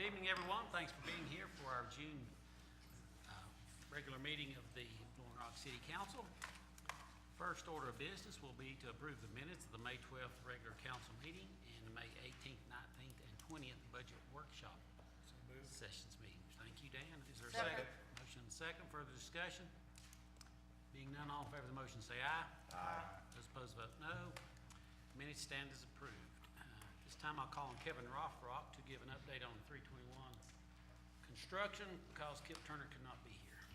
evening, everyone. Thanks for being here for our June regular meeting of the Blowing Rock City Council. First order of business will be to approve the minutes of the May 12th regular council meeting and the May 18th, 19th, and 20th budget workshop sessions meetings. Thank you, Dan. Is there a second? Motion and second. Further discussion? Being none, all in favor of the motion say aye. Aye. Those opposed vote no. Minutes stand as approved. This time I'll call on Kevin Rothrock to give an update on 321 construction because Kip Turner could not be here.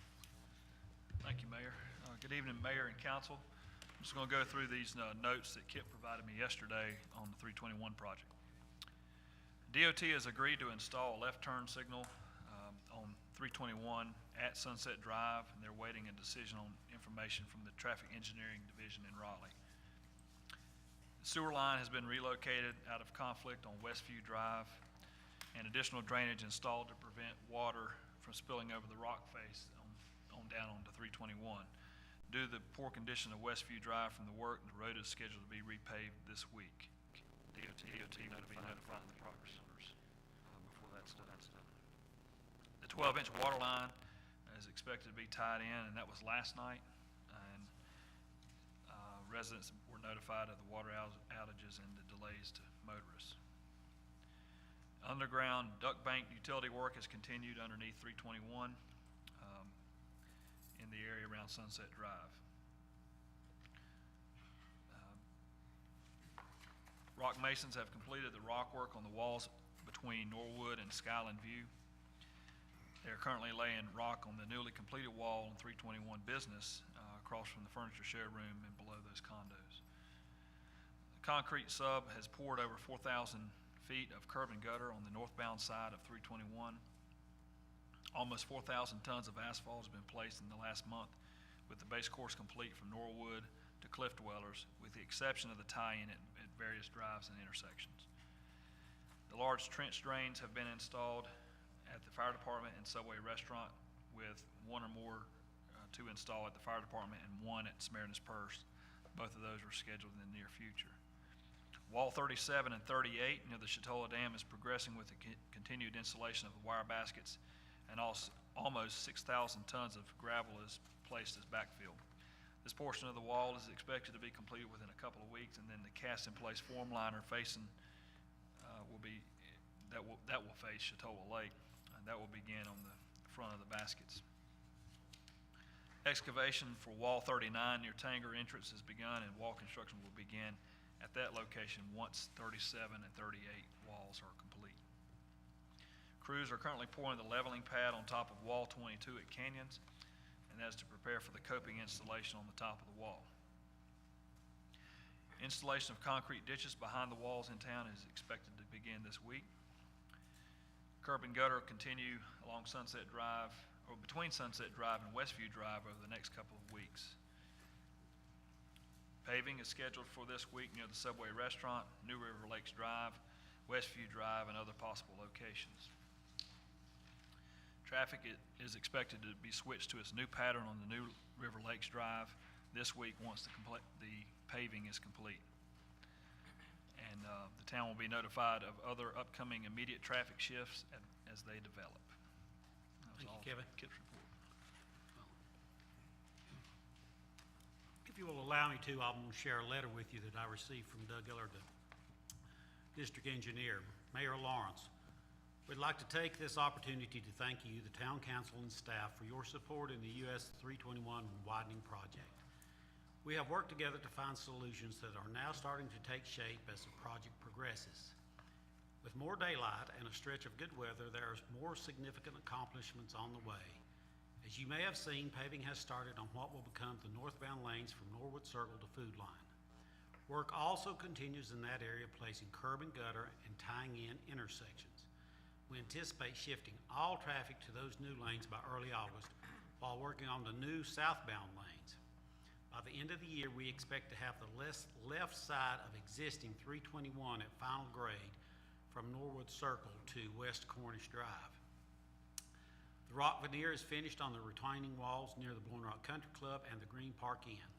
Thank you, Mayor. Good evening, Mayor and Council. I'm just going to go through these notes that Kip provided me yesterday on the 321 project. DOT has agreed to install a left turn signal on 321 at Sunset Drive, and they're waiting a decision on information from the Traffic Engineering Division in Raleigh. The sewer line has been relocated out of conflict on Westview Drive, and additional drainage installed to prevent water from spilling over the rock face on down onto 321. Due to the poor condition of Westview Drive from the work, the road is scheduled to be repaved this week. DOT notifying the progress owners before that's done. The 12-inch water line is expected to be tied in, and that was last night. And residents were notified of the water outages and the delays to motorists. Underground duct bank utility work has continued underneath 321 in the area around Sunset Drive. Rock masons have completed the rock work on the walls between Norwood and Skyland View. They are currently laying rock on the newly completed wall in 321 Business across from the furniture showroom and below those condos. The concrete sub has poured over 4,000 feet of curb and gutter on the northbound side of 321. Almost 4,000 tons of asphalt has been placed in the last month, with the base course complete from Norwood to Cliff Dwellers, with the exception of the tie-in at various drives and intersections. The large trench drains have been installed at the fire department and Subway restaurant, with one or more to install at the fire department and one at Samaritan's Purse. Both of those are scheduled in the near future. Wall 37 and 38 near the Chatola Dam is progressing with the continued installation of the wire baskets, and also almost 6,000 tons of gravel is placed as backfill. This portion of the wall is expected to be completed within a couple of weeks, and then the cast-in-place form liner facing that will face Chatola Lake, and that will begin on the front of the baskets. Excavation for Wall 39 near Tanger entrance has begun, and wall construction will begin at that location once 37 and 38 walls are complete. Crews are currently pouring the leveling pad on top of Wall 22 at Canyons, and that is to prepare for the coping installation on the top of the wall. Installation of concrete ditches behind the walls in town is expected to begin this week. Curb and gutter continue along Sunset Drive, or between Sunset Drive and Westview Drive over the next couple of weeks. Paving is scheduled for this week near the Subway restaurant, New River Lakes Drive, Westview Drive, and other possible locations. Traffic is expected to be switched to its new pattern on the New River Lakes Drive this week once the paving is complete. And the town will be notified of other upcoming immediate traffic shifts as they develop. Thank you, Kevin. Kip's report. If you will allow me to, I'm going to share a letter with you that I received from Doug Eller, the district engineer. Mayor Lawrence, we'd like to take this opportunity to thank you, the town council and staff, for your support in the US 321 widening project. We have worked together to find solutions that are now starting to take shape as the project progresses. With more daylight and a stretch of good weather, there are more significant accomplishments on the way. As you may have seen, paving has started on what will become the northbound lanes from Norwood Circle to Food Line. Work also continues in that area, placing curb and gutter and tying in intersections. We anticipate shifting all traffic to those new lanes by early August while working on the new southbound lanes. By the end of the year, we expect to have the left side of existing 321 at final grade from Norwood Circle to West Cornish Drive. The rock veneer is finished on the retaining walls near the Blowing Rock Country Club and the Green Park Inn.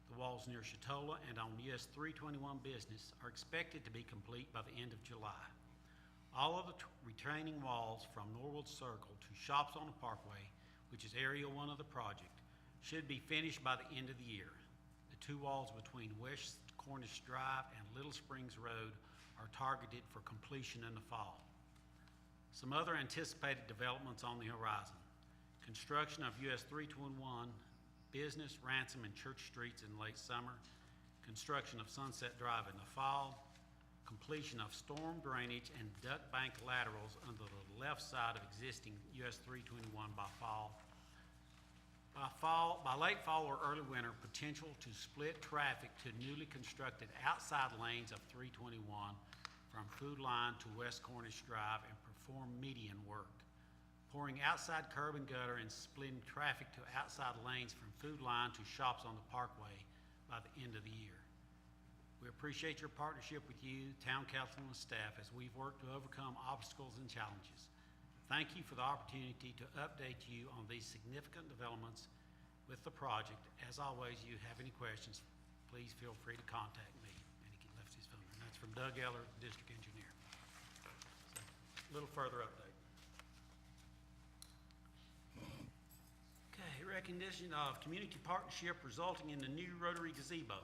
The walls near Chatola and on US 321 Business are expected to be complete by the end of July. All of the retaining walls from Norwood Circle to Shops on the Parkway, which is Area 1 of the project, should be finished by the end of the year. The two walls between West Cornish Drive and Little Springs Road are targeted for completion in the fall. Some other anticipated developments on the horizon. Construction of US 321 Business, Ransom, and Church Streets in late summer. Construction of Sunset Drive in the fall. Completion of storm drainage and duct bank laterals under the left side of existing US 321 by fall. By late fall or early winter, potential to split traffic to newly constructed outside lanes of 321 from Food Line to West Cornish Drive and perform median work. Pouring outside curb and gutter and splitting traffic to outside lanes from Food Line to Shops on the Parkway by the end of the year. We appreciate your partnership with you, Town Council, and staff as we've worked to overcome obstacles and challenges. Thank you for the opportunity to update you on these significant developments with the project. As always, you have any questions, please feel free to contact me. And he left his phone. And that's from Doug Eller, District Engineer. So, a little further update. Okay, recognition of community partnership resulting in the new Rotary gazebo.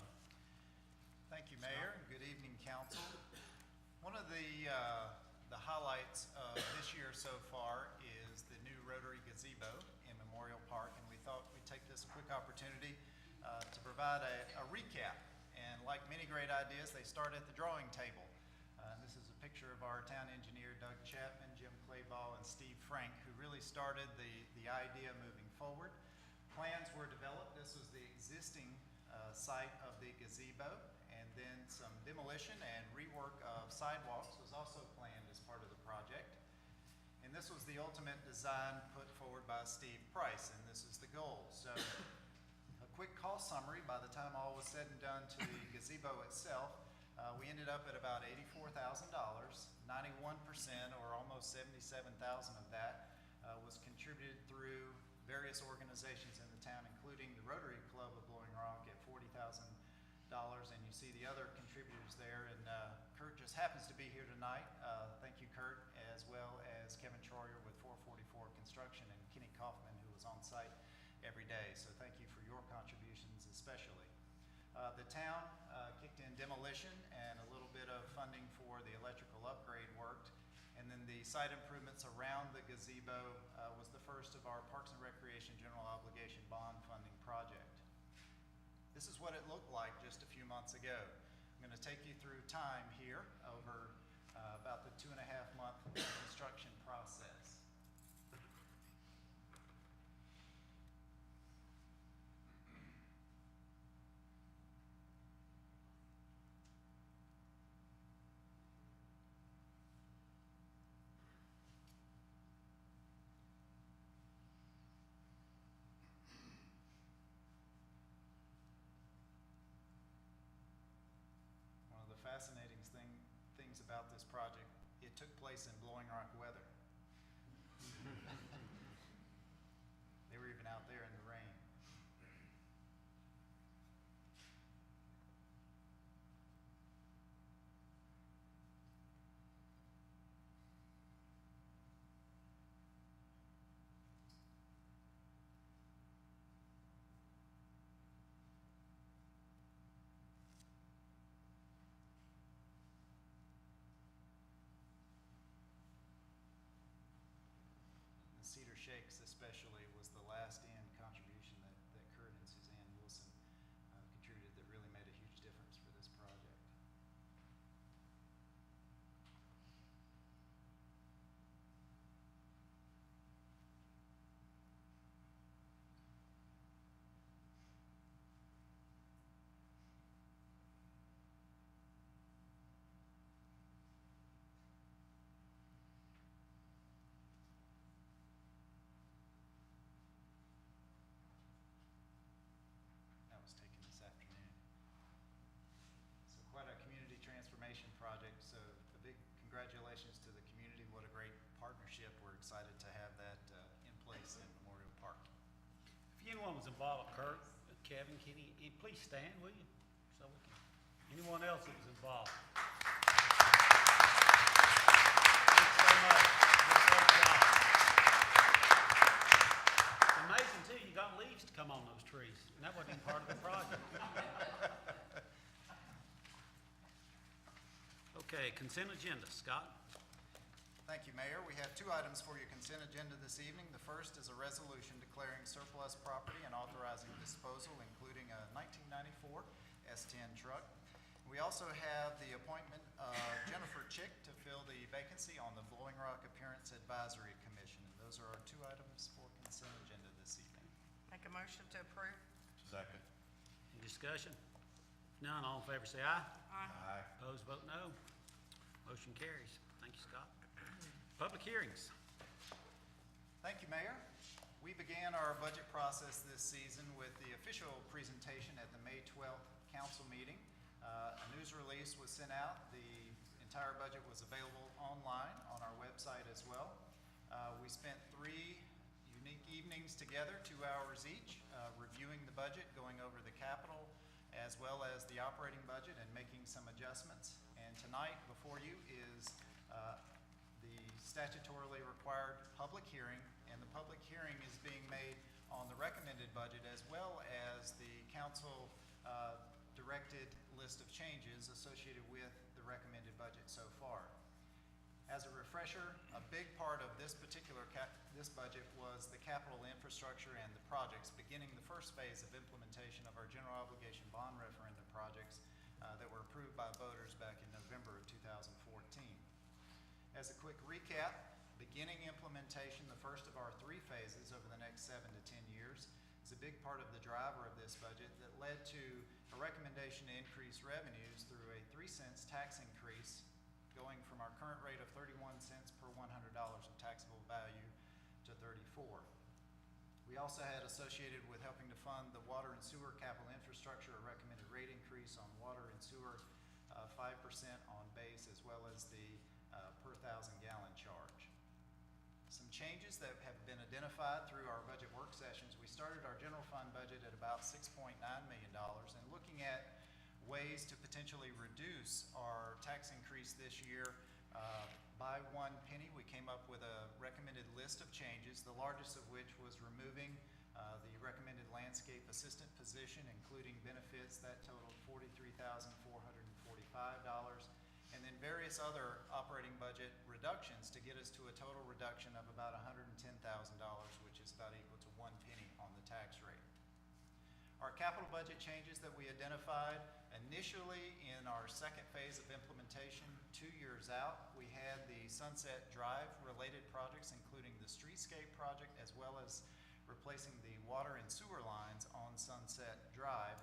Thank you, Mayor, and good evening, Council. One of the highlights of this year so far is the new Rotary gazebo in Memorial Park, and we thought we'd take this quick opportunity to provide a recap. And like many great ideas, they start at the drawing table. This is a picture of our town engineer, Doug Chapman, Jim Clayball, and Steve Frank, who really started the idea moving forward. Plans were developed. This was the existing site of the gazebo, and then some demolition and rework of sidewalks was also planned as part of the project. And this was the ultimate design put forward by Steve Price, and this is the goal. So a quick cost summary by the time all was said and done to the gazebo itself, we ended up at about $84,000. 91% or almost $77,000 of that was contributed through various organizations in the town, including the Rotary Club of Blowing Rock at $40,000, and you see the other contributors there, and Kurt just happens to be here tonight. Thank you, Kurt, as well as Kevin Troyer with 444 Construction and Kenny Kaufman, who was on site every day. So thank you for your contributions especially. The town kicked in demolition and a little bit of funding for the electrical upgrade worked. And then the site improvements around the gazebo was the first of our Parks and Recreation General Obligation Bond funding project. This is what it looked like just a few months ago. I'm going to take you through time here over about the 2.5-month construction process. Fascinating things about this project, it took place in Blowing Rock weather. They were even out there in the rain. Cedar Shakes especially was the last in contribution that Kurt and Suzanne Wilson contributed that really made a huge difference for this project. Transformation project, so a big congratulations to the community. What a great partnership. We're excited to have that in place in Memorial Park. If anyone was involved, Kurt, Kevin, Kenny, please stand, will you? So we can, anyone else that was involved. Okay, consent agenda. Scott? Thank you, Mayor. We have two items for your consent agenda this evening. The first is a resolution declaring surplus property and authorizing disposal, including a 1994 S10 truck. We also have the appointment of Jennifer Chick to fill the vacancy on the Blowing Rock Appearance Advisory Commission. And those are our two items for consent agenda this evening. Make a motion to approve. Second. Any discussion? None, all in favor say aye. Aye. Opposed, vote no. Motion carries. Thank you, Scott. Public hearings. Thank you, Mayor. We began our budget process this season with the official presentation at the May 12th council meeting. A news release was sent out. The entire budget was available online on our website as well. We spent 3 unique evenings together, 2 hours each, reviewing the budget, going over the capital as well as the operating budget and making some adjustments. And tonight before you is the statutorily required public hearing, and the public hearing is being made on the recommended budget as well as the council directed list of changes associated with the recommended budget so far. As a refresher, a big part of this particular this budget was the capital infrastructure and the projects, beginning the first phase of implementation of our general obligation bond referendum projects that were approved by voters back in November of 2014. As a quick recap, beginning implementation, the first of our 3 phases over the next 7 to 10 years, is a big part of the driver of this budget that led to a recommendation to increase revenues through a 3 cents tax increase, going from our current rate of 31 cents per $100 of taxable value to 34. We also had, associated with helping to fund the water and sewer capital infrastructure, a recommended rate increase on water and sewer, 5% on base, as well as the per 1,000-gallon charge. Some changes that have been identified through our budget work sessions. We started our general fund budget at about $6.9 million, and looking at ways to potentially reduce our tax increase this year by 1 penny. We came up with a recommended list of changes, the largest of which was removing the recommended landscape assistant position, including benefits. That totaled $43,445, and then various other operating budget reductions to get us to a total reduction of about $110,000, which is about equal to 1 penny on the tax rate. Our capital budget changes that we identified initially in our second phase of implementation 2 years out, we had the Sunset Drive related projects, including the streetscape project, as well as replacing the water and sewer lines on Sunset Drive.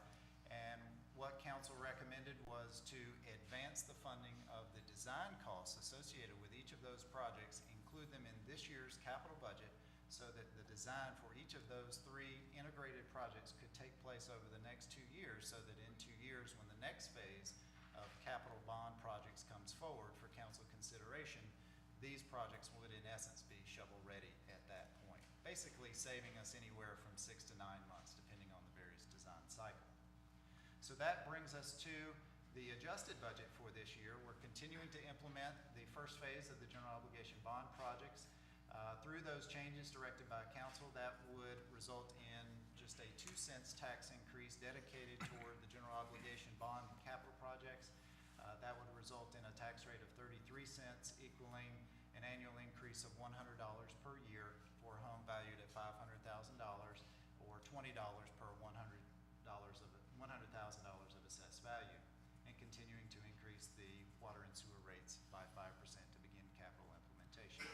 And what council recommended was to advance the funding of the design costs associated with each of those projects, include them in this year's capital budget, so that the design for each of those 3 integrated projects could take place over the next 2 years, so that in 2 years, when the next phase of capital bond projects comes forward for council consideration, these projects would in essence be shovel-ready at that point, basically saving us anywhere from 6 to 9 months, depending on the various design cycle. So that brings us to the adjusted budget for this year. We're continuing to implement the first phase of the general obligation bond projects. Through those changes directed by council, that would result in just a 2 cents tax increase dedicated toward the general obligation bond and capital projects. That would result in a tax rate of 33 cents, equaling an annual increase of $100 per year for a home valued at $500,000, or $20 per $100,000 of assessed value, and continuing to increase the water and sewer rates by 5% to begin capital implementation.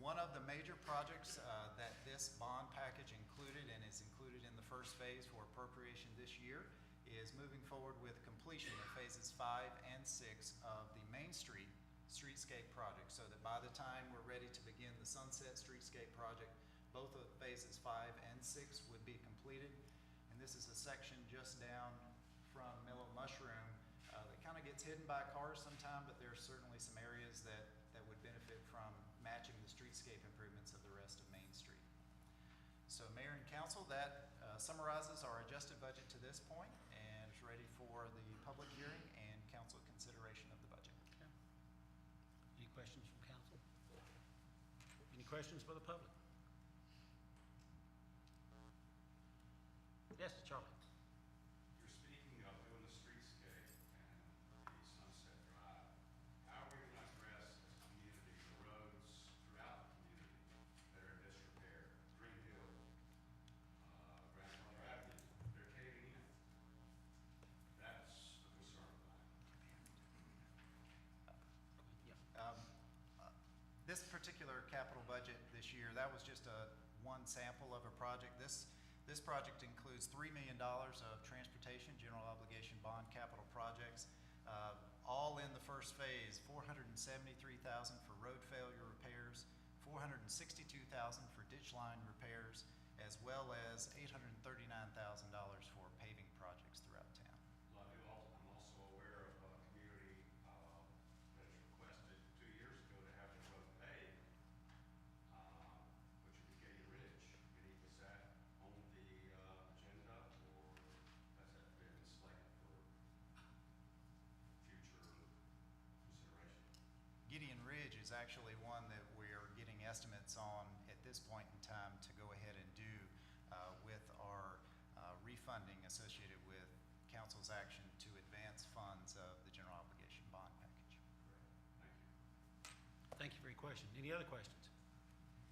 One of the major projects that this bond package included, and is included in the first phase for appropriation this year, is moving forward with completion of phases 5 and 6 of the Main Street streetscape project, so that by the time we're ready to begin the Sunset Streetscape project, both of phases 5 and 6 would be completed. And this is a section just down from Mellow Mushroom that kind of gets hidden by cars sometime, but there's certainly some areas that would benefit from matching the streetscape improvements of the rest of Main Street. So Mayor and Council, that summarizes our adjusted budget to this point and is ready for the public hearing and council consideration of the budget. Okay. Any questions from council? Any questions for the public? Yes, Charlie. You're speaking of doing the streetscape and the Sunset particular capital budget this year, that was just one sample of a project. This project includes $3 million of transportation, general obligation bond capital projects, all in the first phase, $473,000 for road failure repairs, $462,000 for ditch line repairs, as well as $839,000 for paving projects throughout town. I'm also aware of a community that's requested 2 years ago to have their road paved, which would be Gator Ridge. Is that on the agenda, or has that been slated for future consideration? Gideon Ridge is actually one that we're getting estimates on at this point in time to go ahead and do with our refunding associated with council's action to advance funds of the general obligation bond package. Thank you. Thank you for your question. Any other questions?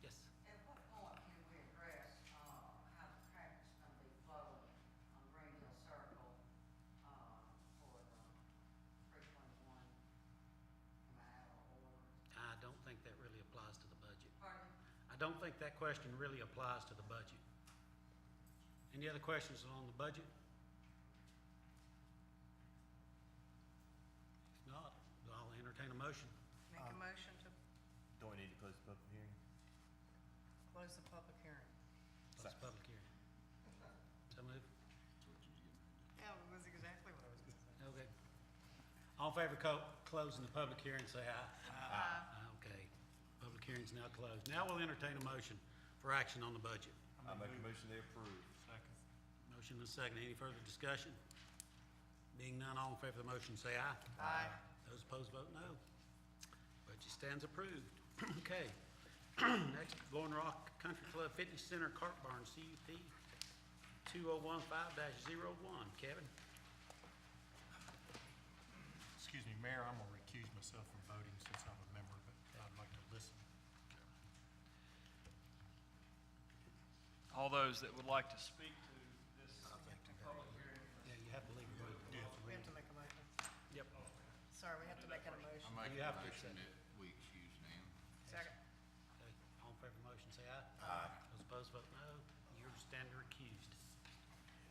Yes. At what point can we address, how the traffic's gonna be flowing on Greenville Circle, for the 321? Am I out of order? I don't think that really applies to the budget. Pardon? I don't think that question really applies to the budget. Any other questions on the budget? If not, I'll entertain a motion. Make a motion to Do we need to close the public hearing? close the public hearing. Close the public hearing. So move. Yeah, it was exactly what I was gonna say. Okay. All in favor of closing the public hearing, say aye. Aye. Okay. Public hearing's now closed. Now we'll entertain a motion for action on the budget. I make a motion to approve. Motion and a second. Any further discussion? Being none, all in favor of the motion, say aye. Aye. Those opposed, vote no. Budget stands approved. Okay. Next, Blowing Rock Country Club Fitness Center Cart Barn, CUP 2015-01. Kevin? Excuse me, Mayor, I'm gonna recuse myself from voting since I'm a member, but I'd like to listen. All those that would like to speak to this public hearing, Yeah, you have to leave your vote. Do you have to We read? have to make a motion. Yep. Sorry, we have to make an emotion. I make You a have to motion accept. that we excuse now. Second. Okay. All in favor of the motion, say aye. Aye. Those opposed, vote no. You're standing recused.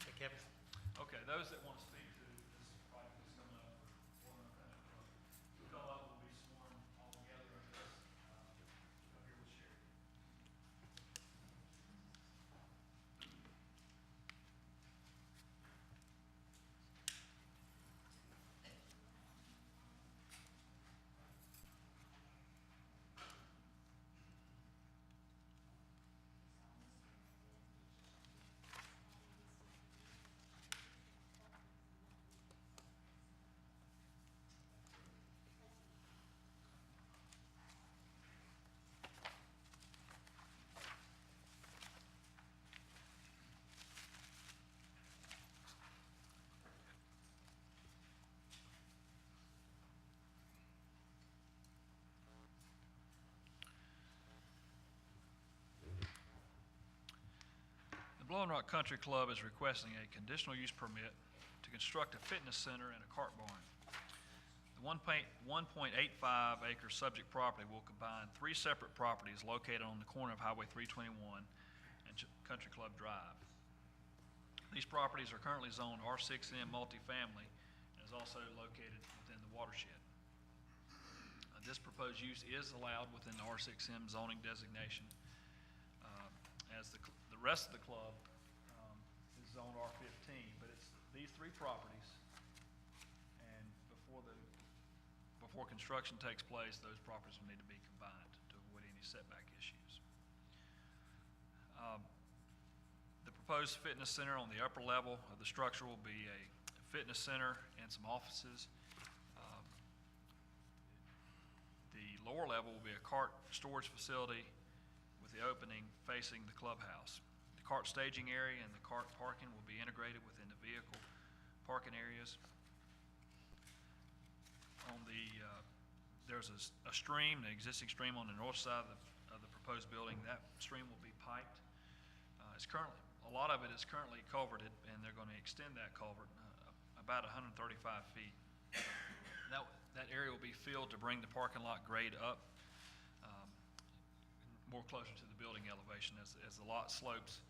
Okay, Kevin? okay, those that want to speak to this project that's coming up for Blowing Rock Country Club, the co-op will be sworn all together in this, up here with Sherry. The Blowing Rock Country Club is requesting a conditional use permit to construct a fitness center and a cart barn. The 1.85 acre subject property will combine 3 separate properties located on the corner of Highway 321 and Country Club Drive. These properties are currently zoned R6M multifamily and is also located within the watershed. This proposed use is allowed within the R6M zoning designation, as the rest of the club is zoned R15, but it's these 3 properties, and before construction takes place, those properties will need to be combined to avoid any setback issues. The proposed fitness center on the upper level of the structure will be a fitness center and some offices. The lower level will be a cart storage facility with the opening facing the clubhouse. The cart staging area and the cart parking will be integrated within the vehicle parking areas. On the, there's a stream, an existing stream on the north side of the proposed building. That stream will be piped. It's currently, a lot of it is currently culverted, and they're going to extend that culvert about 135 feet. That area will be filled to bring the parking lot grade up. more closer to the building elevation as the lot slopes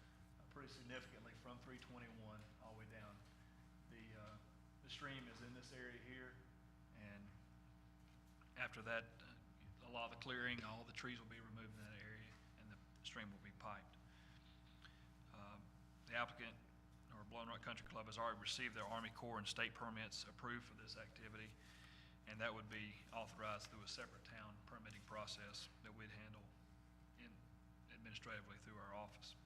pretty significantly from 321 all the way down. The stream is in this area here, and after that, a lot of the clearing, all the trees will be removed in that area, and the stream will be piped. The applicant, or Blowing Rock Country Club, has already received their Army Corps and state permits approved for this activity, and that would be authorized through a separate town permitting process that we'd handle administratively through our office.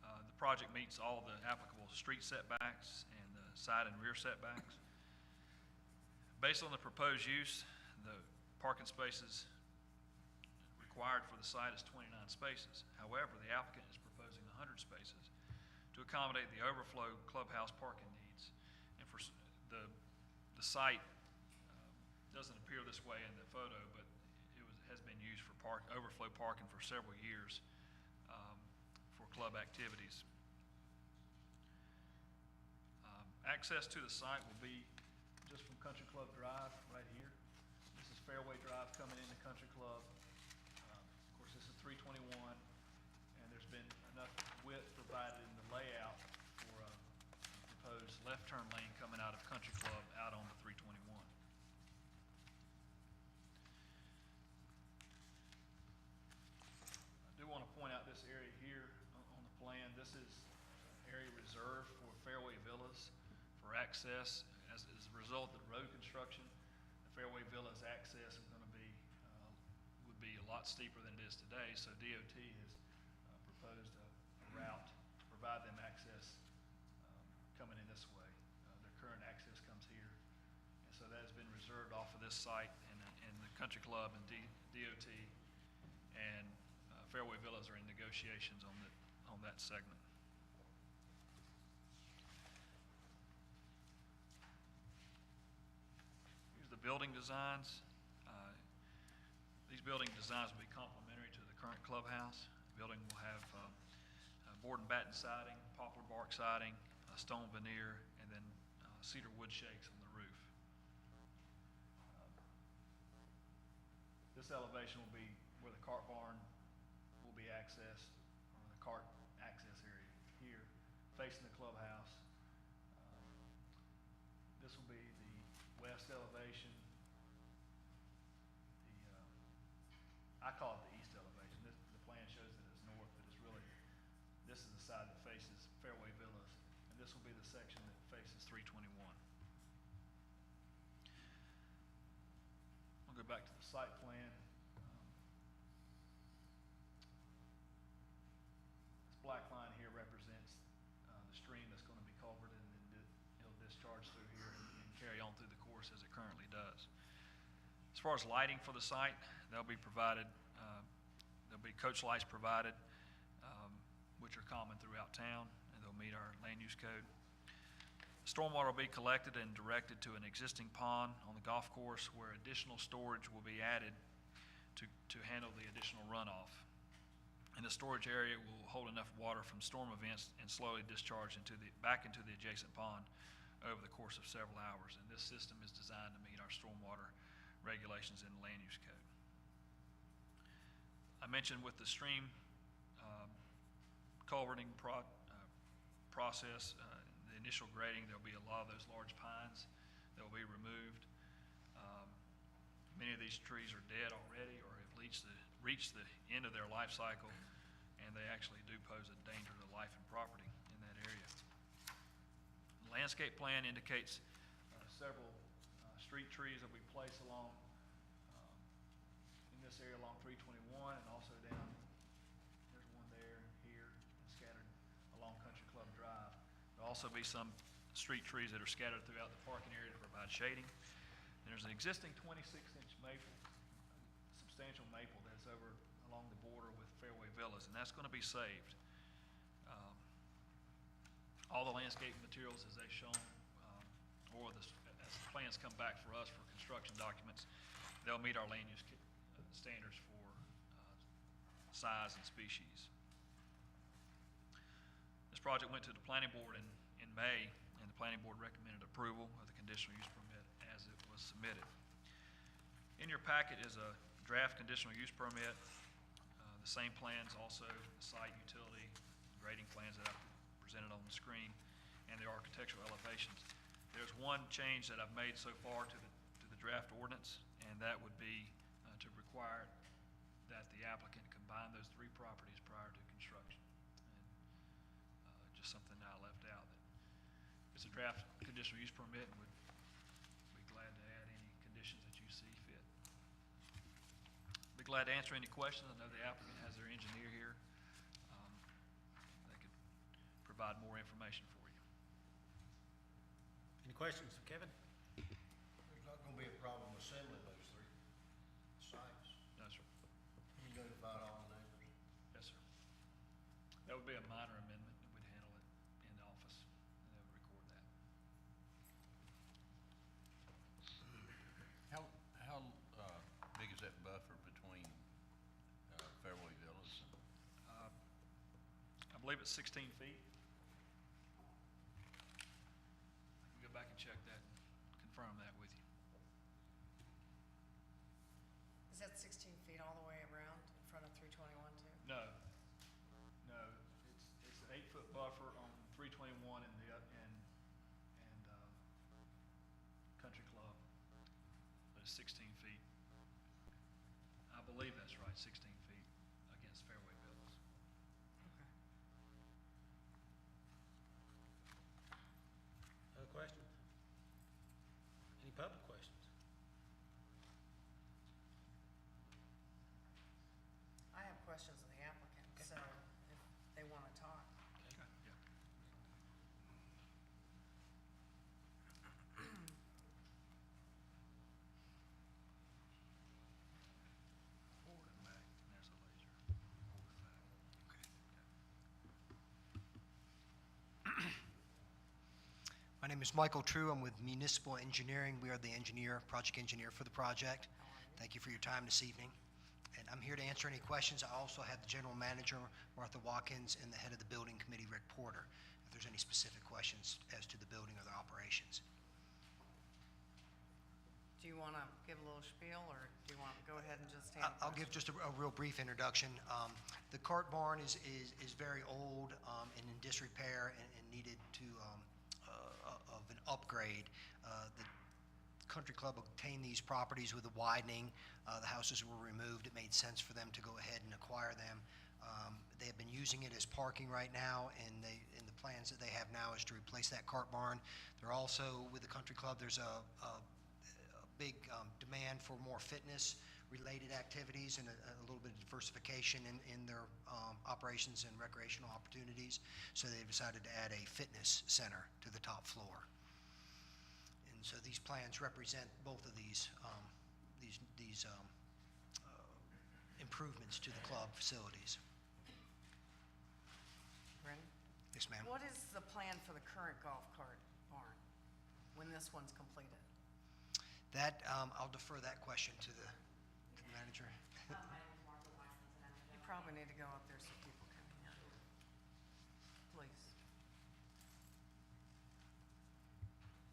The project meets all the applicable street setbacks and the side and rear setbacks. Based on the proposed use, the parking spaces required for the site is 29 spaces. However, the applicant is proposing 100 spaces to accommodate the overflow clubhouse parking needs. And for the site doesn't appear this way in the photo, but has been used for overflow parking for several years for club activities. Access to the site will be just from Country Club Drive right here. This is Fairway Drive coming into Country Club. Of course, this is 321, and there's been enough width provided in the layout for a proposed left turn lane coming out of Country Club out onto 321. I do want to point out this area here on the plan. This is an area reserved for Fairway Villas for access. As a result of the road construction, the Fairway Villas access is going to be, would be a lot steeper than it is today, so DOT has proposed a route to provide them access coming in this way. Their current access comes here, and so that has been reserved off of this site, and the Country Club and DOT and Fairway Villas are in negotiations on that segment. Building designs. These building designs will be complementary to the current clubhouse. The building will have board and batten siding, poplar bark siding, stone veneer, and then cedar wood shakes on the roof. This elevation will be where the cart barn will be accessed, or the cart access area here, facing the clubhouse. This will be the west elevation. I call it the east elevation. The plan shows that it's north, but it's really, this is the side that faces Fairway Villas, and this will be the section that faces 321. I'll go back to the site plan. This black line here represents the stream that's going to be culverted, and then it'll discharge through here and carry on through the course as it currently does. As far as lighting for the site, they'll be provided, there'll be coach lights provided, which are common throughout town, and they'll meet our land use code. Stormwater will be collected and directed to an existing pond on the golf course where additional storage will be added to handle the additional runoff. And the storage area will hold enough water from storm events and slowly discharge back into the adjacent pond over the course of several hours. And this system is designed to meet our stormwater regulations in the land use code. I mentioned with the stream culverting process, the initial grading, there'll be a lot of those large pines that will be removed. Many of these trees are dead already or have reached the end of their life cycle, and they actually do pose a danger to life and property in that area. The landscape plan indicates several street trees that we place along in this area along 321 and also down, there's one there, here, and scattered along Country Club Drive. There'll also be some street trees that are scattered throughout the parking area to provide shading. And there's an existing 26-inch maple, substantial maple that's over along the border with Fairway Villas, and that's going to be saved. All the landscape materials as they've shown, or as the plans come back for us for construction documents, they'll meet our land use standards for size and species. This project went to the planning board in May, and the planning board recommended approval of the conditional use permit as it was submitted. In your packet is a draft conditional use permit, the same plans also, the site utility, grading plans that I presented on the screen, and the architectural elevations. There's one change that I've made so far to the draft ordinance, and that would be to require that the applicant combine those three properties prior to construction. And just something that I left out. That it's a draft conditional use permit, and would be glad to add any conditions that you see fit. Be glad to answer any questions. I know the applicant has their engineer here. They could provide more information for you. Any questions, Kevin? There's not gonna be a problem assembling those three sites. No, sir. You notified all the neighbors? Yes, sir. That would be a minor amendment, and we'd handle it in the office, and they would record that. How big is that buffer between Fairway Villas and? I believe it's 16 feet. We'll go back and check that and confirm that with you. Is that 16 feet all the way around in front of 321 too? No, it's an 8-foot buffer on 321 and Country Club, but it's 16 feet. I believe that's right, 16 feet against Fairway Villas. Okay. Other questions? Any public questions? I have questions of the applicant, so if they want to talk. Okay, yeah. Forward and back, and there's a laser. Forward and back. My name is Michael True. I'm with Municipal Engineering. We are the project engineer for the project. Thank you for your time this evening. And I'm here to answer any questions. I also have the general manager, Martha Watkins, and the head of the building committee, Rick Porter, if there's any specific questions as to the building or the operations. Do you want to give a little spiel, or do you want to go ahead and just handle? I'll give just a real brief introduction. The cart barn is very old and in disrepair and needed of an upgrade. The Country Club obtained these properties with the widening. The houses were removed. It made sense for them to go ahead and acquire them. They have been using it as parking right now, and the plans that they have now is to replace that cart barn. They're also, with the Country Club, there's a big demand for more fitness-related activities and a little bit of diversification in their operations and recreational opportunities. So they've decided to add a fitness center to the top floor. And so these plans represent both of these improvements to the club facilities. Brennan? Yes, ma'am. What is the plan for the current golf cart barn when this one's completed? That, I'll defer that question to the manager. My name is Martha Watkins, and I'm the You general probably need to go up there so people can hear. Please.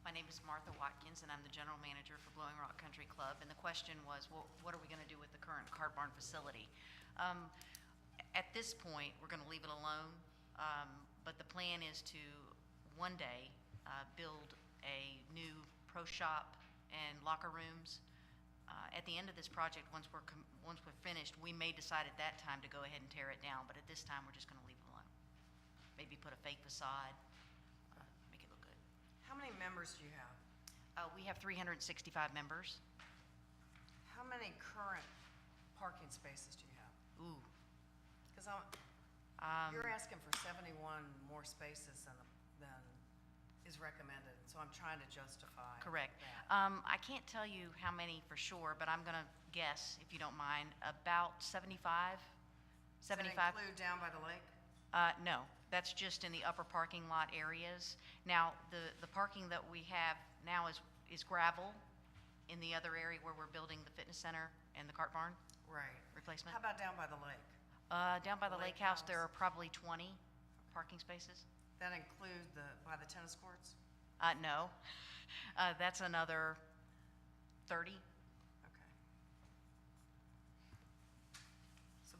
My name is Martha Watkins, and I'm the general manager for Blowing Rock Country Club. And the question was, well, what are we going to do with the current cart barn facility? At this point, we're going to leave it alone, but the plan is to one day build a new pro shop and locker rooms. At the end of this project, once we're finished, we may decide at that time to go ahead and tear it down. But at this time, we're just going to leave it alone. Maybe put a fake facade, make it look good. How many members do you have? We have 365 members. How many current parking spaces do you have? Ooh. Because you're asking for 71 more spaces than is recommended, so I'm trying to justify. Correct. that. I can't tell you how many for sure, but I'm going to guess, if you don't mind, about 75. Does that 75. include down by the lake? No, that's just in the upper parking lot areas. Now, the parking that we have now is gravel in the other area where we're building the fitness center and the cart barn Right. replacement. How about down by the lake? Down by the Lake lake house, there house. are probably 20 parking spaces. That include by the tennis courts? No, that's another 30. Okay.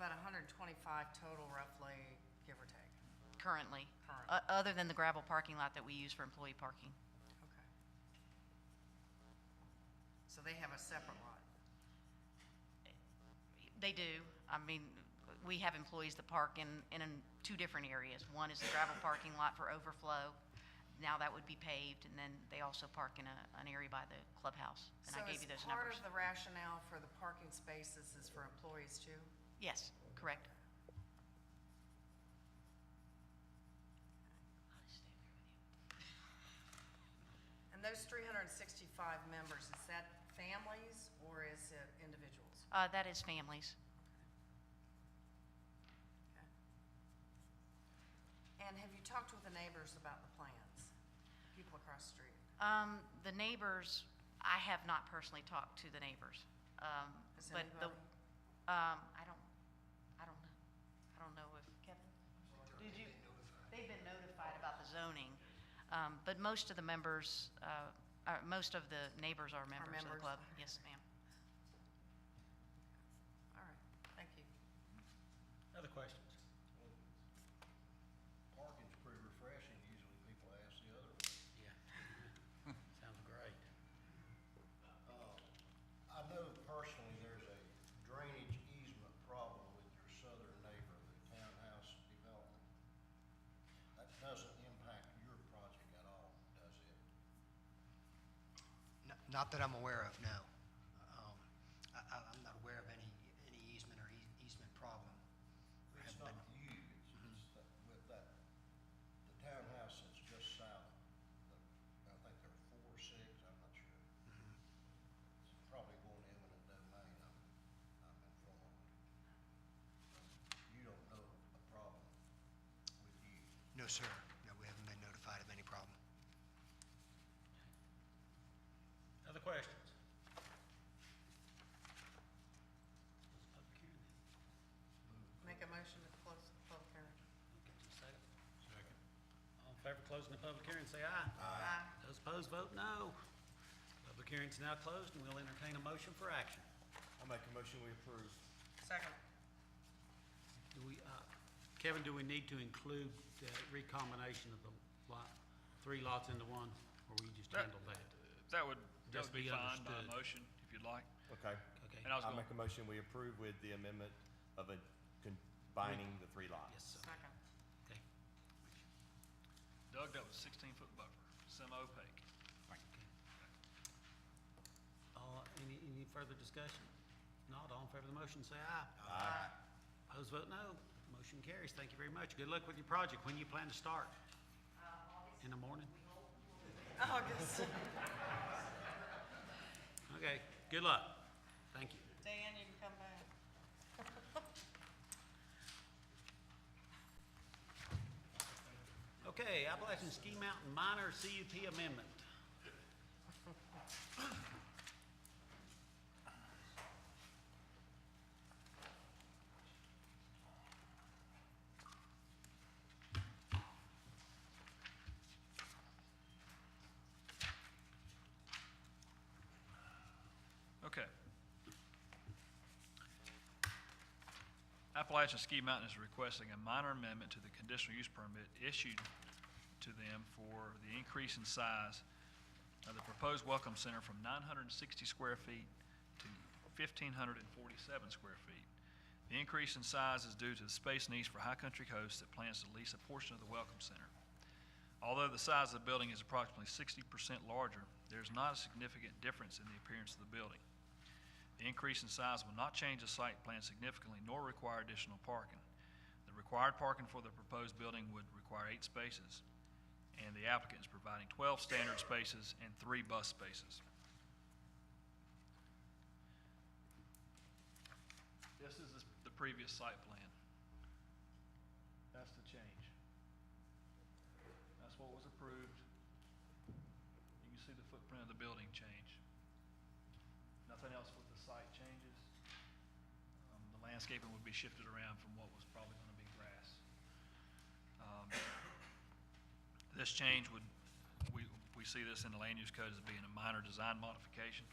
about 125 total roughly, give or take. currently, Current. other than the gravel parking lot that we use for employee parking. Okay. So they have a separate lot. They do. I mean, we have employees that park in two different areas. One is the gravel parking lot for overflow. Now that would be paved, and then they also park in an area by the clubhouse. And I gave you those So numbers. is part of the rationale for the parking spaces is for employees too? Yes, correct. And those 365 members, is that families or is it individuals? That is families. Okay. And have you talked with the neighbors about the plans? People across the street? The neighbors, I have not personally talked to the neighbors. Has But the, anybody? I don't know. I don't know if, Kevin? Did you? They've been notified about the zoning. But most of the members, most of the neighbors are members of the members? club. Yes, ma'am. All right, thank you. Other questions? Parking's pretty refreshing, usually people ask the other one. Yeah. Sounds great. I know personally there's a drainage easement problem with your southern neighbor, the townhouse development. That doesn't impact your project at all, does it? Not that I'm aware of, no. I'm not aware of any easement or easement problem. It's not you, it's that, with that, the townhouse that's just south, I think they're 4-6, I'm not sure. It's probably going eminent domain, I'm informed. You don't know a problem with you. No, sir. No, we haven't been notified of any problem. Other questions? Make a motion to close the public hearing. Second. All in favor of closing the public hearing, say aye. Aye. Those opposed, vote no. Public hearing's now closed, and we'll entertain a motion for action. I'll make a motion, we approve. Second. Do we, Kevin, do we need to include the recombination of the lot, 3 lots into one, or we just handle that? That would Just be be fine by understood. motion, if you'd like. Okay. Okay. And I was I'll going, make a motion, we approve with the amendment of combining the 3 lots. Yes, sir. Second. Okay. Doug, that was 16-foot buffer, semi-opaque. Okay. Any further discussion? Not, all in favor of the motion, say aye. Aye. Opposed, vote no. Motion carries. Thank you very much. Good luck with your project. When you plan to start? In the morning? August. Okay, good luck. Thank you. Dan, you can come back. Okay, Appalachian Ski Mountain minor CUP amendment. Okay. Appalachian Ski Mountain is requesting a minor amendment to the conditional use permit issued to them for the increase in size of the proposed welcome center from 960 square feet to 1,547 square feet. The increase in size is due to the space needs for High Country Coast that plans to lease a portion of the welcome center. Although the size of the building is approximately 60% larger, there is not a significant difference in the appearance of the building. The increase in size will not change the site plan significantly nor require additional parking. The required parking for the proposed building would require 8 spaces, and the applicant is providing 12 standard spaces and 3 bus spaces. This is the previous site plan. That's the change. That's what was approved. You can see the footprint of the building change. Nothing else with the site changes. The landscaping would be shifted around from what was probably going to be grass. This change would, we see this in the land use code as being a minor design modification,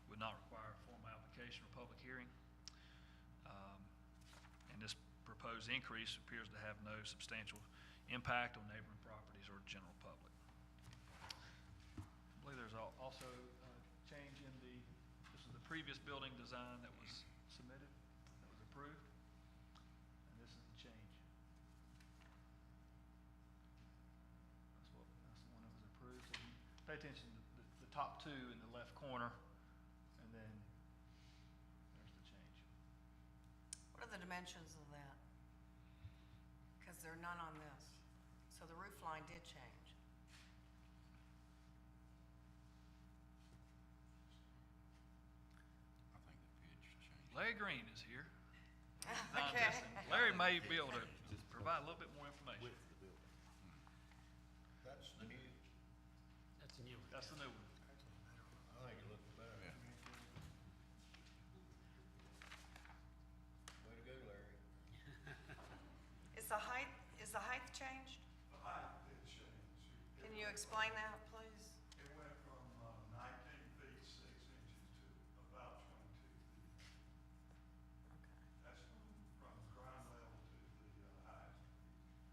would not require a formal application or public hearing. and this proposed increase appears to have no substantial impact on neighboring properties or general public. I believe there's also a change in this is the previous building design that was submitted, that was approved, and this is the change. That's the one that was approved. So you pay attention to the top two in the left corner, and then there's the change. What are the dimensions of that? Because there are none on this. So the roof line did change. I think the pitch changed. Larry Green is here. Okay. Larry may be able to provide a little bit more information. That's the new, That's a new one. That's the new one. I think it looks better. Yeah. Way to go, Larry. Is the height changed? The height did change. Can you explain that, please? It went from 19 feet 6 inches to about 22 feet. That's from ground level to the highest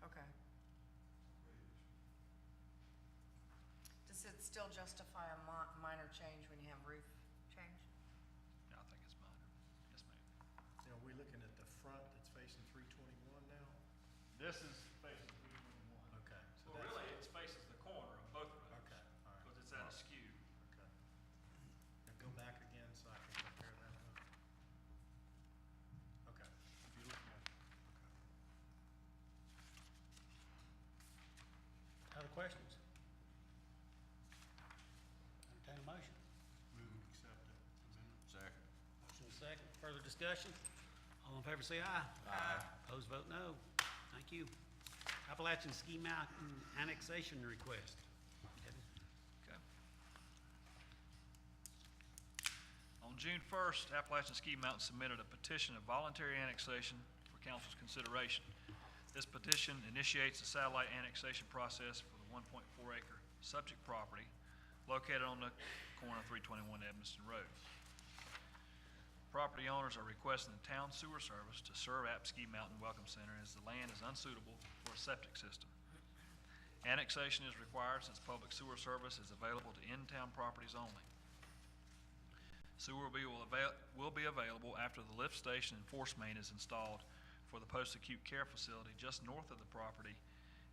Okay. ridge. Does it still justify a minor change when you have roof change? Yeah, I think it's minor. Yes, ma'am. Now, are we looking at the front that's facing 321 now? This is facing 321. Okay. So Well, that's- really, it faces the corner of both roads. Okay, all right. Because it's at a skew. Okay. Now go back again so I can compare that one. Okay, if you're looking at, okay. Other questions? Entertain a motion. Move and accept it. Amendment. Second. Motion is second. Further discussion? All in favor say aye. Aye. Opposed, vote no. Thank you. Appalachian Ski Mountain annexation request. Kevin? Okay. On June 1st, Appalachian Ski Mountain submitted a petition of voluntary annexation for council's consideration. This petition initiates the satellite annexation process for the 1.4 acre subject property located on the corner of 321 Evanston Road. Property owners are requesting the town sewer service to serve App Ski Mountain Welcome Center as the land is unsuitable for a septic system. Annexation is required since public sewer service is available to in-town properties only. Sewer will be available after the lift station and force main is installed for the post-acute care facility just north of the property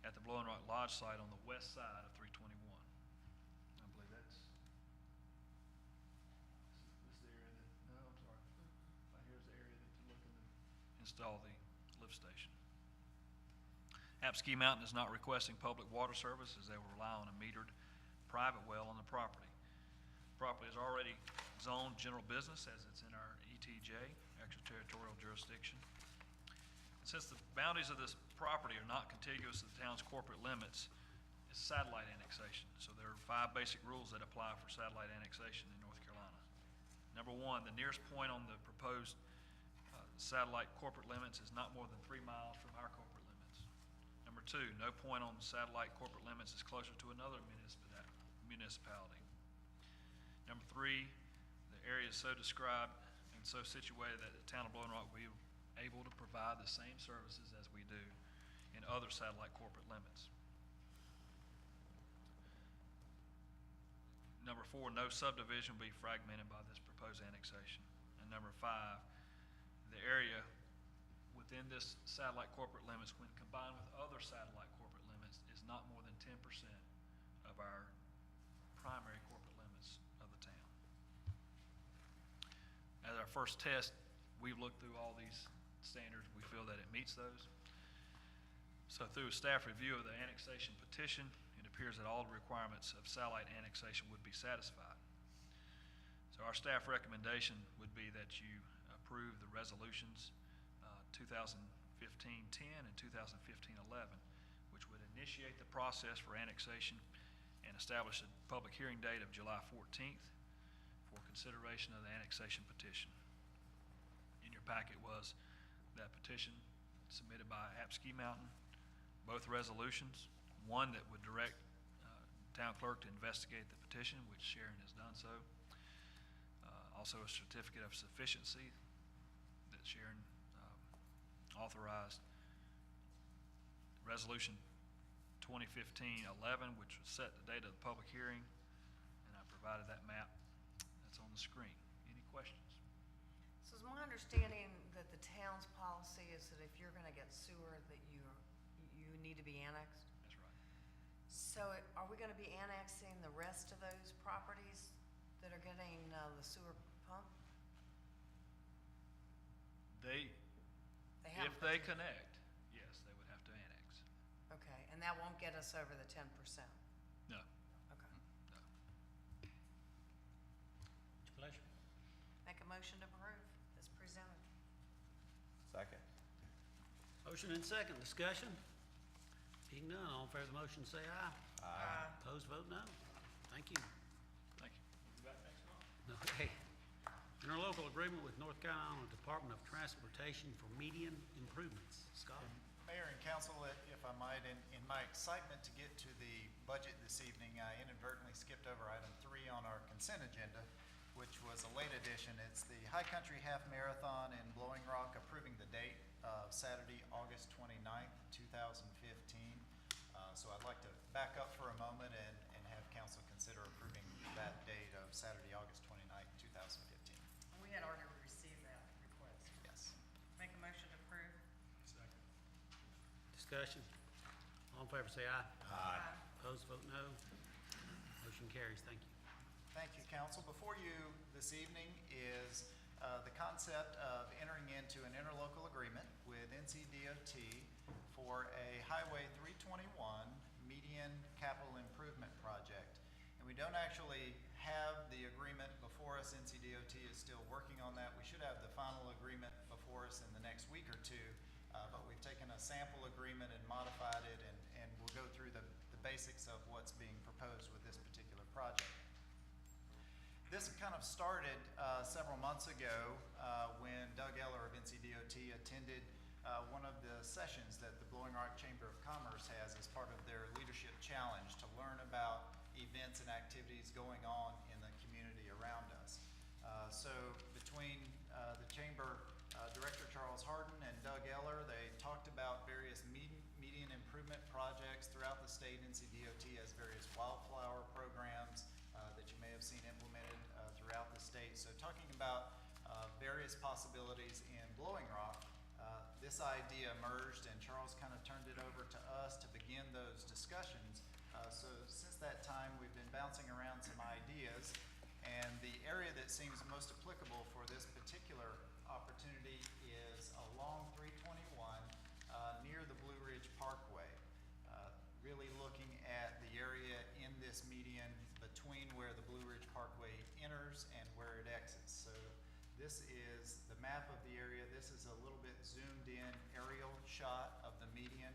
at the Blowing Rock Lodge site on the west side of 321. I believe that's this is the area that, no, I'm sorry. Right here's the area that you're looking to install the lift station. App Ski Mountain is not requesting public water service as they will rely on a metered private well on the property. Property is already zoned general business as it's in our ETJ, extraterritorial jurisdiction. Since the boundaries of this property are not contiguous to the town's corporate limits, it's satellite annexation. So there are 5 basic rules that apply for satellite annexation in North Carolina. Number 1, the nearest point on the proposed satellite corporate limits is not more than 3 miles from our corporate limits. Number 2, no point on the satellite corporate limits is closer to another municipality. Number 3, the area is so described and so situated that the town of Blowing Rock will be able to provide the same services as we do in other satellite corporate limits. Number 4, no subdivision will be fragmented by this proposed annexation. And number 5, the area within this satellite corporate limits, when combined with other satellite corporate limits, is not more than 10% of our primary corporate limits of the town. As our first test, we've looked through all these standards. We feel that it meets those. So through a staff review of the annexation petition, it appears that all the requirements of satellite annexation would be satisfied. So our staff recommendation would be that you approve the resolutions 2015-10 and 2015-11, which would initiate the process for annexation and establish a public hearing date of July 14th for consideration of the annexation petition. In your packet was that petition submitted by App Ski Mountain, both resolutions, one that would direct town clerk to investigate the petition, which Sharon has done so. Also a certificate of sufficiency that Sharon authorized Resolution 2015-11, which was set the date of the public hearing, and I provided that map that's on the screen. Any questions? So is my understanding that the town's policy is that if you're gonna get sewer, that you need to be annexed? That's right. So are we gonna be annexing the rest of those properties that are getting the sewer pump? They, They if haven't they put the- connect, yes, they would have to annex. Okay, and that won't get us over the 10%? No, Okay. no. It's your pleasure. Make a motion to approve as presented. Second. Motion and second, discussion? Being none, all in favor of the motion, say aye. Aye. Opposed, vote no. Thank you. Thank you. Okay. Interlocal agreement with North Carolina Department of Transportation for median improvements. Scott? Mayor and council, if I might, in my excitement to get to the budget this evening, I inadvertently skipped over item 3 on our consent agenda, which was a late addition. It's the High Country Half Marathon in Blowing Rock, approving the date of Saturday, August 29th, 2015. So I'd like to back up for a moment and have council consider approving that date of Saturday, August 29th, 2015. We had already received that request. Yes. Make a motion to approve. Discussion? All in favor, say aye. Aye. Opposed, vote no. Motion carries. Thank you. Thank you, council. Before you this evening is the concept of entering into an interlocal agreement with NCDOT for a Highway 321 median capital improvement project. And we don't actually have the agreement before us. NCDOT is still working on that. We should have the final agreement before us in the next week or two, but we've taken a sample agreement and modified it, and we'll go through the basics of what's being proposed with this particular project. This kind of started several months ago when Doug Eller of NCDOT attended one of the sessions that the Blowing Rock Chamber of Commerce has as part of their leadership challenge to learn about events and activities going on in the community around us. So between the Chamber Director Charles Harden and Doug Eller, they talked about various median improvement projects throughout the state. NCDOT has various wildflower programs that you may have seen implemented throughout the state. So talking about various possibilities in Blowing Rock, this idea emerged, and Charles kind of turned it over to us to begin those discussions. So since that time, we've been bouncing around some ideas, and the area that seems most applicable for this particular opportunity is along 321 near the Blue Ridge Parkway. Really looking at the area in this median between where the Blue Ridge Parkway enters and where it exits. So this is the map of the area. This is a little bit zoomed in aerial shot of the median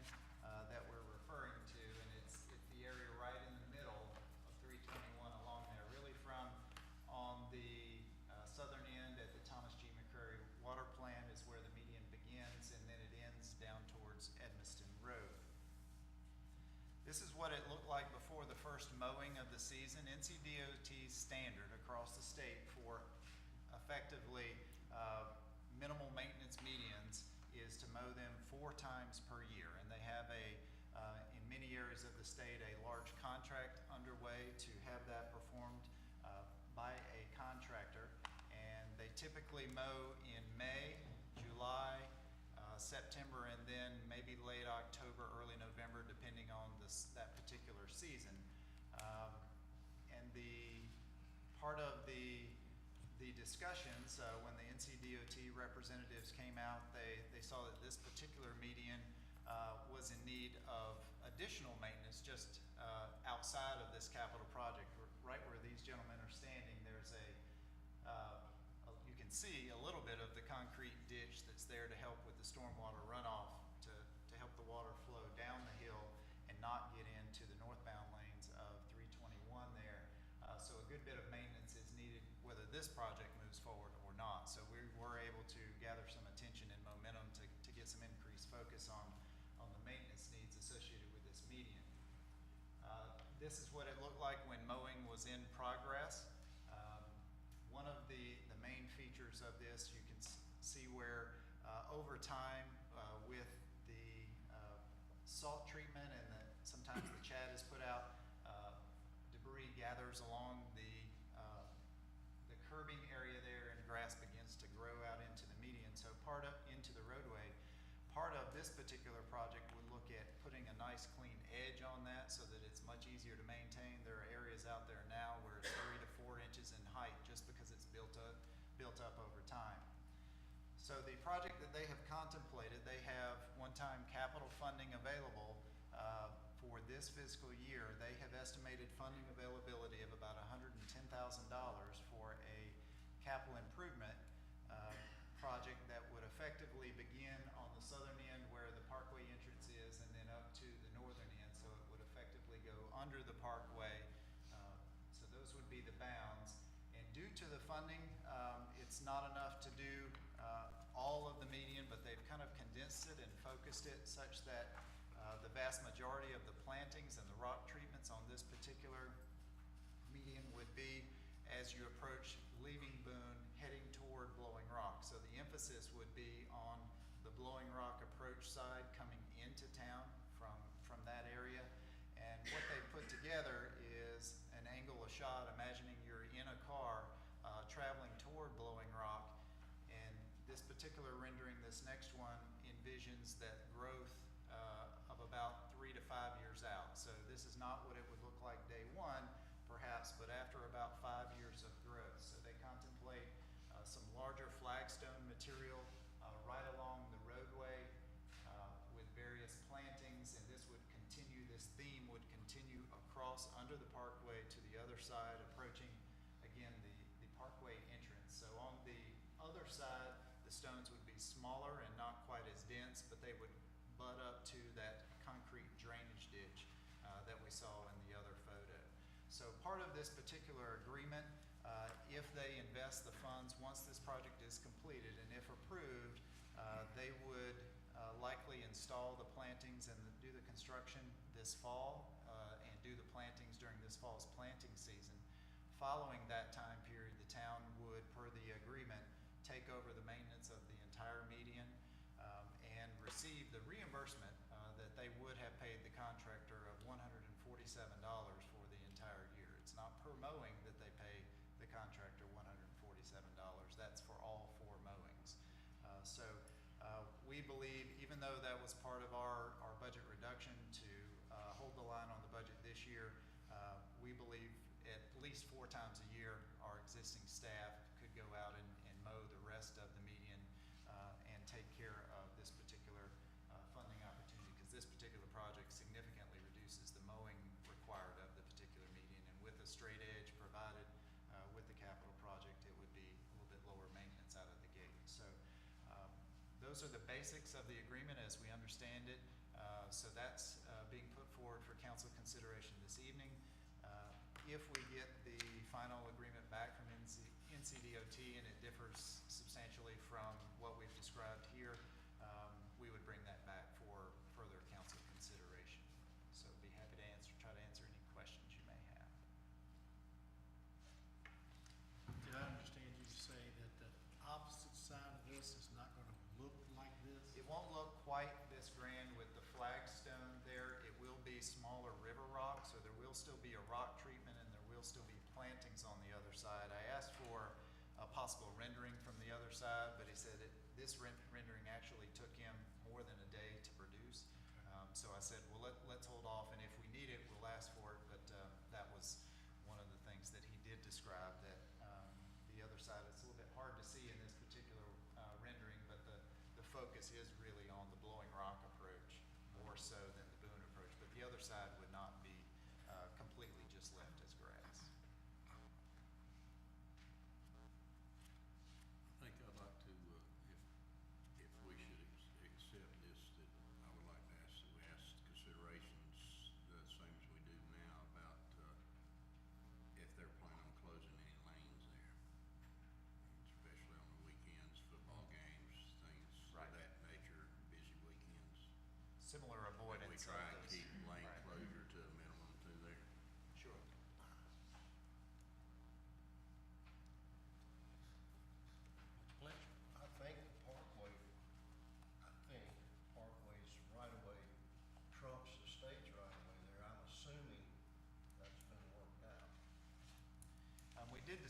that we're referring to, and it's the area right in the middle of 321 along there, really from on the southern end at the Thomas G. McCurry Water Plant is where the median begins, and then it ends down towards Edmiston Road. This is what it looked like before the first mowing of the season. NCDOT's standard across the state for effectively minimal maintenance medians is to mow them 4 times per year. And they have in many areas of the state, a large contract underway to have that performed by a contractor. And they typically mow in May, July, September, and then maybe late October, early November, depending on that particular season. And the part of the discussions, when the NCDOT representatives came out, they saw that this particular median was in need of additional maintenance just outside of this capital project. Right where these gentlemen are standing, there's you can see a little bit of the concrete ditch that's there to help with the stormwater runoff to help the water flow down the hill and not get into the northbound lanes of 321 there. So a good bit of maintenance is needed whether this project moves forward or not. So we were able to gather some attention and momentum to get some increased focus on the maintenance needs associated with this median. This is what it looked like when mowing was in progress. One of the main features of this, you can see where over time salt treatment and sometimes the chat is put out, debris gathers along the curbing area there and grass begins to grow out into the median, so into the roadway. Part of this particular project would look at putting a nice clean edge on that so that it's much easier to maintain. There are areas out there now where it's 3 to 4 inches in height just because it's built up over time. So the project that they have contemplated, they have one-time capital funding available for this fiscal year. They have estimated funding availability of about $110,000 for a capital improvement project that would effectively begin on the southern end where the Parkway entrance is and then up to the northern end. So it would effectively go under the Parkway. So those would be the bounds. And due to the funding, it's not enough to do all of the median, but they've kind of condensed it and focused it such that the vast majority of the plantings and the rock treatments on this particular median would be as you approach leaving Boone, heading toward Blowing Rock. So the emphasis would be on the Blowing Rock approach side coming into town from that area. And what they put together is an angle of shot, imagining you're in a car traveling toward Blowing Rock. And this particular rendering, this next one, envisions that growth of about 3 to 5 years out. So this is not what it would look like day one, perhaps, but after about 5 years of growth. So they contemplate some larger flagstone material right along the roadway with various plantings, and this theme would continue across under the Parkway to the other side, approaching, again, the Parkway entrance. So on the other side, the stones would be smaller and not quite as dense, but they would butt up to that concrete drainage ditch that we saw in the other photo. So part of this particular agreement, if they invest the funds once this project is completed and if approved, they would likely install the plantings and do the construction this fall and do the plantings during this fall's planting season. Following that time period, the town would, per the agreement, take over the maintenance of the entire median and receive the reimbursement that they would have paid the contractor of $147 for the entire year. It's not per mowing that they pay the contractor $147. That's for all 4 mowings. We believe, even though that was part of our budget reduction to hold the line on the budget this year, we believe at least 4 times a year our existing staff could go out and mow the rest of the median and take care of this particular funding opportunity, because this particular project significantly reduces the mowing required of the particular median, and with a straight edge provided with the capital project, it would be a little bit lower maintenance out of the gate. So those are the basics of the agreement as we understand it. So that's being put forward for council consideration this evening. If we get the final agreement back from NCDOT and it differs substantially from what we've described here, we would bring that back for further council consideration. So be happy to try to answer any questions you may have. Did I understand you to say that the opposite side of this is not going to look like this? It won't look quite this grand with the flagstone there. It will be smaller river rock, so there will still be a rock treatment and there will still be plantings on the other side. I asked for a possible rendering from the other side, but he said this rendering actually took him more than a day to produce. So I said, well, let's hold off, and if we need it, we'll ask for it. But that was one of the things that he did describe, that the other side, it's a little bit hard to see in this particular rendering, but the focus is really on the Blowing Rock approach more so than the Boone approach. But the other side would not be completely just left as grass. I think I'd like to, if we should accept this, that I would like to ask that we ask considerations the same as we do now about if they're planning on closing any lanes there, especially on the weekends, football games, things Right. of that nature, busy weekends. Similar That avoidance. we try and of those. keep lane Right. closures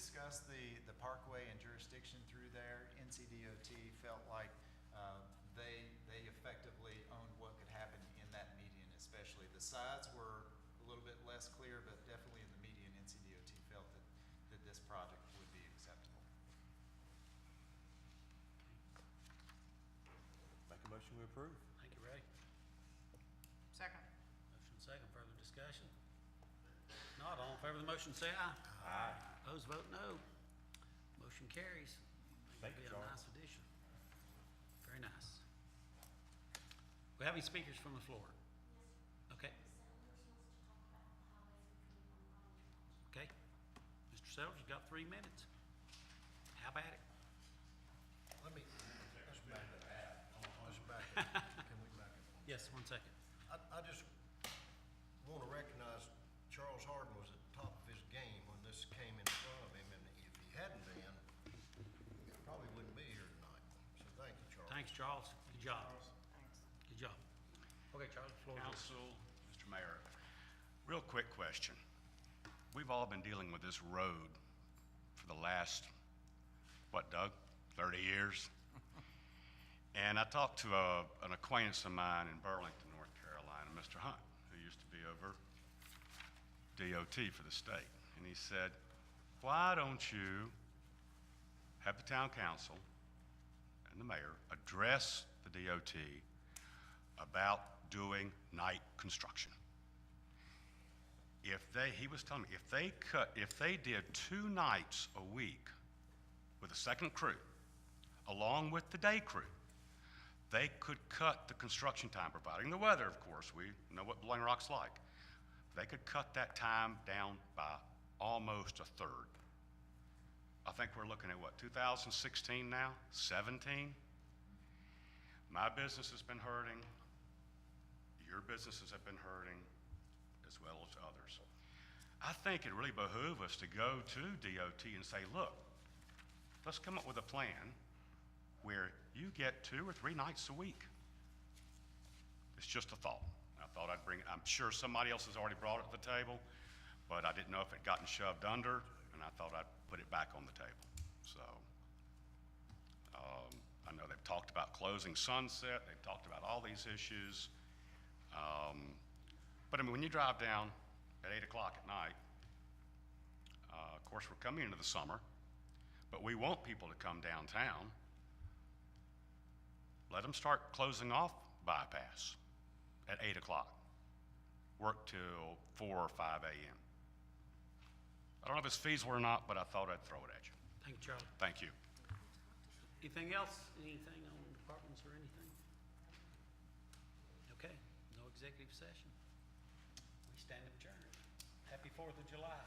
discussed the parkway and jurisdiction through there. NCDOT felt like they effectively owned what could happen in that median especially. The sides were a little bit less clear, but definitely in the median, NCDOT felt that this project would be acceptable. Make a motion to approve. Thank you, Ray. Second. Motion second, further discussion? Not all in favor of the motion, say aye. Aye. Opposed, vote no. Motion carries. Thank you, It'll be a Charles. nice addition. Very nice. We have any speakers from the floor? Okay. Okay. Mr. Sellers, you've got 3 minutes. How about it? Let's back it up. Let's back it up. Can we back it up? Yes, 1 second. I just want to recognize Charles Harden was at the top of his game when this came in front of him, and if he hadn't been, he probably wouldn't be here tonight. So thank you, Charles. Thanks, Charles. Good job. Thanks. Good job. Okay, Charles, the floor is yours. Council, Mr. Mayor, real quick question. We've all been dealing with this road for the last, what, Doug, 30 years? And I talked to an acquaintance of mine in Burlington, North Carolina, Mr. Hunt, who used to be over DOT for the state. And he said, why don't you have the town council and the mayor address the DOT about doing night construction? He was telling me, if they did 2 nights a week with a second crew, along with the day crew, they could cut the construction time, providing the weather, of course. We know what Blowing Rock's like. They could cut that time down by almost a third. I think we're looking at what, 2016 now, 17? My business has been hurting. Your businesses have been hurting, as well as others. I think it really behooves us to go to DOT and say, look, let's come up with a plan where you get 2 or 3 nights a week. It's just a thought. I thought I'd bring it. I'm sure somebody else has already brought it to the table, but I didn't know if it had gotten shoved under, and I thought I'd put it back on the table. So I know they've talked about closing Sunset. They've talked about all these issues. But I mean, when you drive down at 8 o'clock at night, of course, we're coming into the summer, but we want people to come downtown. Let them start closing off bypass at 8 o'clock. Work till 4 or 5 a.m. I don't know if it's feasible or not, but I thought I'd throw it at you. Thank you, Charlie. Thank you. Anything else? Anything on departments or anything? Okay, no executive session. We stand adjourned. Happy 4th of July.